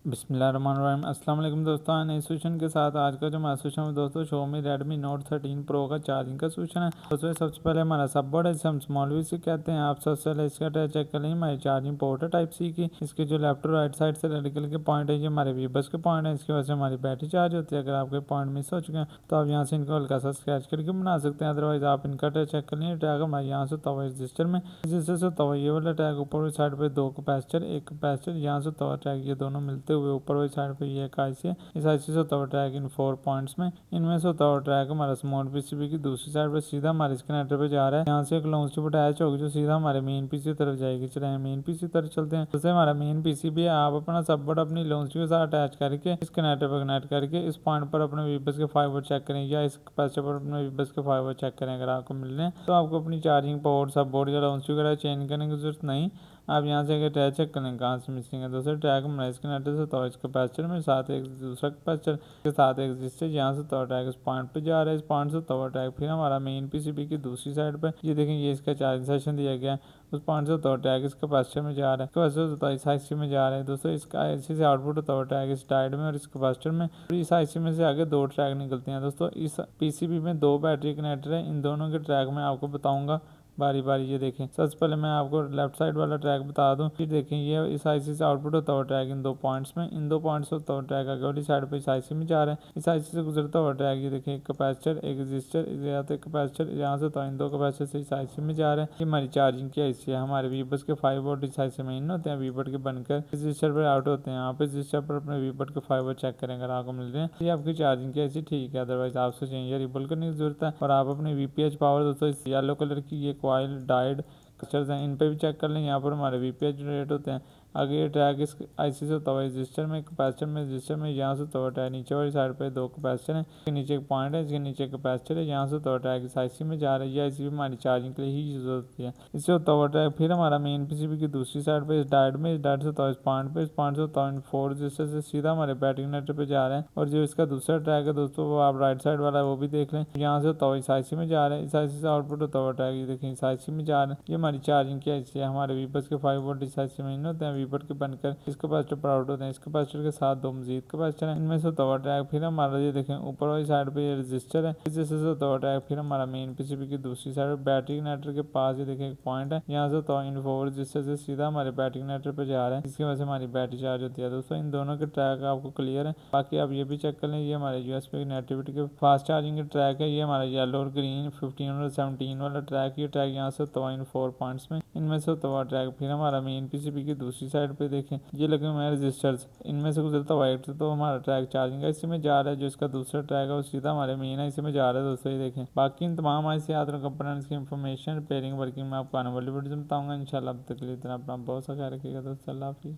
बिस्मिल्लाहिर्रहमानिर्रहीम। अस्सलाम वालेकुम दोस्तों, नए सोल्यूशन के साथ आज का जो हमारा सोल्यूशन है दोस्तों Xiaomi Redmi Note 13 Pro का चार्जिंग का सोल्यूशन है। दोस्तों सबसे पहले हमारा सब बोर्ड है, इसे हम स्मॉल वी से कहते हैं। आप सबसे पहले इसका अटैच चेक कर लेंगे हमारी चार्जिंग पोर्ट है टाइप सी की। इसके जो लेफ्ट और राइट साइड से रेडिकल के पॉइंट है ये हमारे वीबस के पॉइंट है। इसकी वजह से हमारी बैटरी चार्ज होती है। अगर आपके पॉइंट मिस हो चुके हैं तो आप यहाँ से इनको हल्का सा स्क्रैच करके बना सकते हैं। अदरवाइज आप इनका अटैच चेक कर लेंगे। टैग हमारे यहाँ से तवा रजिस्टर में, रजिस्टर से तवा ये वाला टैग, ऊपर वाली साइड पे दो कैपेसिटर, एक कैपेसिटर, यहाँ से तवा टैग, ये दोनों मिलते हुए ऊपर वाली साइड पे ये एक आईसी है। इस आईसी से तवा ट्रैक इन 4 पॉइंट्स में, इनमें से तवा ट्रैक हमारा स्मॉल पीसीबी की दूसरी साइड पे सीधा हमारे इस कनेक्टर पे जा रहा है। यहाँ से एक लॉन्ग स्ट्रिप अटैच होगी जो सीधा हमारे मेन पीसी की तरफ जाएगी। चलिए मेन पीसी की तरफ चलते हैं। जैसे हमारा मेन पीसीबी है, आप अपना सब बोर्ड अपनी लॉन्ग स्ट्रिप के साथ अटैच करके इस कनेक्टर पर कनेक्ट करके इस पॉइंट पर अपने वीबस के फाइबर चेक करें या इस कैपेसिटर पर अपने वीबस के फाइबर चेक करें। अगर आपको मिल रहे हैं तो आपको अपनी चार्जिंग पोर्ट, सब बोर्ड या लॉन्ग स्ट्रिप वगैरह चेंज करने की जरूरत नहीं। आप यहाँ से अगर चेक करें कहाँ से मिसिंग है। दूसरे ट्रैक हमारा इस कनेक्टर से तो इस कैपेसिटर में, साथ एक दूसरा कैपेसिटर के साथ एक रजिस्टर, यहाँ से तवा ट्रैक इस पॉइंट पे जा रहा है। इस पॉइंट से तवा ट्रैक फिर हमारा मेन पीसीबी की दूसरी साइड पे, ये देखें ये इसका चार्जिंग सेशन दिया गया है। उस पॉइंट से तवा ट्रैक इस कैपेसिटर में जा रहा है, कैपेसिटर तो इस आईसी में जा रहा है। दोस्तों इसका आईसी से आउटपुट तवा ट्रैक इस डायोड में और इस कैपेसिटर में, और इस आईसी में से आगे दो ट्रैक निकलते हैं। दोस्तों इस पीसीबी में दो बैटरी कनेक्टर है, इन दोनों के ट्रैक मैं आपको बताऊंगा बारी बारी। ये देखें सबसे पहले मैं आपको लेफ्ट साइड वाला ट्रैक बता दूं। ये देखें ये इस आईसी से आउटपुट होता हुआ ट्रैक इन दो पॉइंट्स में, इन दो पॉइंट्स होता हुआ ट्रैक आगे वाली साइड पे इस आईसी में जा रहा है। इस आईसी से गुजरता हुआ ट्रैक ये देखें एक कैपेसिटर, एक रजिस्टर, यहाँ से कैपेसिटर, यहाँ से तो इन दो कैपेसिटर से इस आईसी में जा रहा है। ये हमारी चार्जिंग की आईसी है। हमारे वीबस के 5 वोल्ट इस आईसी में इन होते हैं, वीबट के बनकर इस रजिस्टर पर आउट होते हैं। आप इस रजिस्टर पर अपने वीबट के फाइबर चेक करें अगर आपको मिल रहे हैं। ये आपकी चार्जिंग की आईसी ठीक है, अदरवाइज आपसे चेंज या रिबल करने की जरूरत है। और आप अपने वीपीएच पावर दोस्तों इस येलो कलर की ये कॉइल डायोड स्ट्रक्चर्स हैं, इन पे भी चेक कर लें। यहाँ पर हमारे वीपीएच जनरेट होते हैं। आगे ये ट्रैक इस आईसी से तवा रजिस्टर में, कैपेसिटर में, रजिस्टर में, यहाँ से तवा ट्रैक नीचे वाली साइड पे दो कैपेसिटर हैं, इसके नीचे एक पॉइंट है, इसके नीचे कैपेसिटर है, यहाँ से तवा ट्रैक इस आईसी में जा रहा है। ये आईसी भी हमारी चार्जिंग के लिए ही यूज होती है। इससे तवा ट्रैक फिर हमारा मेन पीसीबी की दूसरी साइड पे इस डायोड में, इस डायोड से तवा इस पॉइंट पे, इस पॉइंट से तवा इन 4 रजिस्टर से सीधा हमारे बैटरी कनेक्टर पे जा रहा है। और जो इसका दूसरा ट्रैक है दोस्तों वो आप राइट साइड वाला है वो भी देख लें। यहाँ से तवा इस आईसी में जा रहा है, इस आईसी से आउटपुट तवा ट्रैक ये देखें इस आईसी में जा रहा है। ये हमारी चार्जिंग की आईसी है। हमारे वीबस के 5 वोल्ट इस आईसी में इन होते हैं, वीबट के बनकर इस कैपेसिटर पर आउट होते हैं। इस कैपेसिटर के साथ दो मजीद कैपेसिटर हैं, इनमें से तवा ट्रैक फिर हमारा ये देखें ऊपर वाली साइड पे ये रजिस्टर है, इस रजिस्टर से तवा ट्रैक फिर हमारा मेन पीसीबी की दूसरी साइड बैटरी कनेक्टर के पास ये देखें एक पॉइंट है, यहाँ से तवा इन 4 रजिस्टर से सीधा हमारे बैटरी कनेक्टर पे जा रहा है, जिसकी वजह से हमारी बैटरी चार्ज होती है। दोस्तों इन दोनों के ट्रैक आपको क्लियर है। बाकी आप ये भी चेक कर लें, ये हमारे यूएसबी कनेक्टिविटी के फास्ट चार्जिंग के ट्रैक है। ये हमारा येलो और ग्रीन 15 और 17 वाला ट्रैक, ये ट्रैक यहाँ से तवा इन 4 पॉइंट्स में, इनमें से तवा ट्रैक फिर हमारा मेन पीसीबी की दूसरी साइड पे देखें ये लगे हुए हैं रजिस्टर्स, इनमें से गुजरता हुआ एक तो हमारा ट्रैक चार्जिंग का इसी में जा रहा है, जो इसका दूसरा ट्रैक है वो सीधा हमारे मेन है इसी में जा रहा है। दोस्तों ये देखें बाकी इन तमाम ऐसे याद कंपोनेंट्स की इंफॉर्मेशन रिपेयरिंग वर्किंग में आपको आने वाली वीडियो में बताऊंगा इंशाल्लाह। अब तक के लिए इतना अपना बहुत सा ख्याल रखिएगा दोस्तों, अल्लाह हाफिज़।